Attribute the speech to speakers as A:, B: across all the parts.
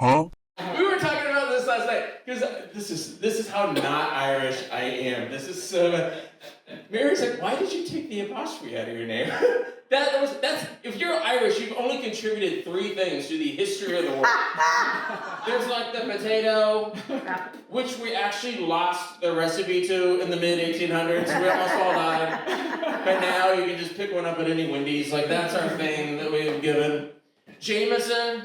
A: We were talking about this last night because this is how not Irish I am. This is so. Mary's like, why did you take the apostrophe out of your name? That's if you're Irish, you've only contributed 3 things to the history of the world. There's like the potato, which we actually lost the recipe to in the mid-1800s. We almost all died. But now you can just pick one up at any Wendy's. Like that's our thing that we've given. Jameson,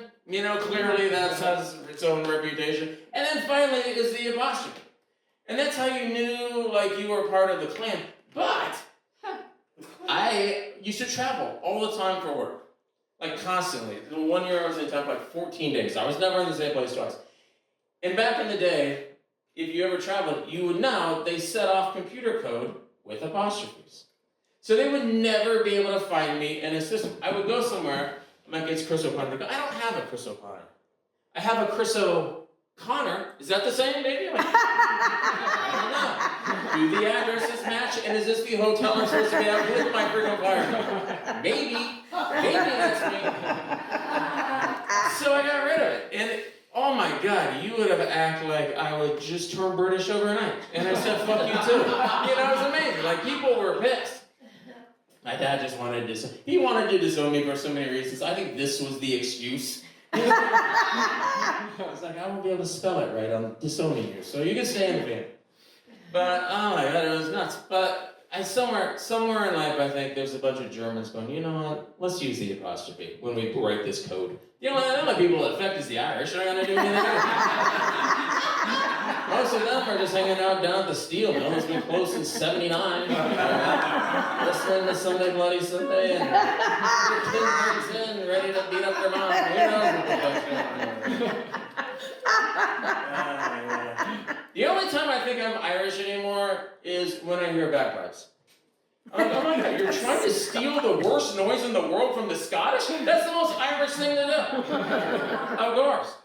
A: clearly that has its own reputation. And then finally is the apostrophe. And that's how you knew like you were part of the clan. But I used to travel all the time for work. Like constantly. The 1 year I was in town for like 14 days. I was never in the same place twice. And back in the day, if you ever traveled, you would know they set off computer code with apostrophes. So they would never be able to find me in a system. I would go somewhere, I'm like, it's Chris O'Connor. Go, I don't have a Chris O'Connor. I have a Chris O'Connor. Is that the same, maybe? Like, I don't know. Do the addresses match? And is this the hotel I'm supposed to be at with my freaking flyer? Maybe that's me. So I got rid of it. And oh my God, you would have acted like I would just turn British overnight. And I said, fuck you too. It was amazing. Like people were pissed. My dad just wanted to disown me for so many reasons. I think this was the excuse. I was like, I won't be able to spell it right. I'm disowning you. So you can stay in the family. But, oh my God, it was nuts. But somewhere in life, I think there's a bunch of Germans going, you know what? Let's use the apostrophe when we break this code. The only people that affect is the Irish. They're not going to do anything. Most of them are just hanging out down at the steel mill. It's been closed since '79. Listening to Sunday Bloody Sunday and kids in, ready to beat up their mom. Who knows what the fuck's going on? The only time I think I'm Irish anymore is when I hear bagpipes. I'm like, oh my God, you're trying to steal the worst noise in the world from the Scottish? That's the most Irish thing to do. Of course.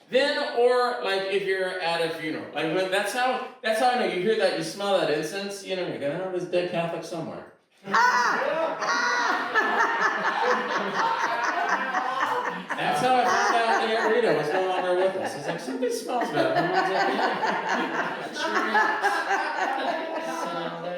A: Then, or like if you're at a funeral, like when that's how I know. You hear that, you smell that incense, you're going, oh, there's dead Catholic somewhere. That's how I found out that Rita was no longer with us. It's like, something smells bad. My mom's like, yeah.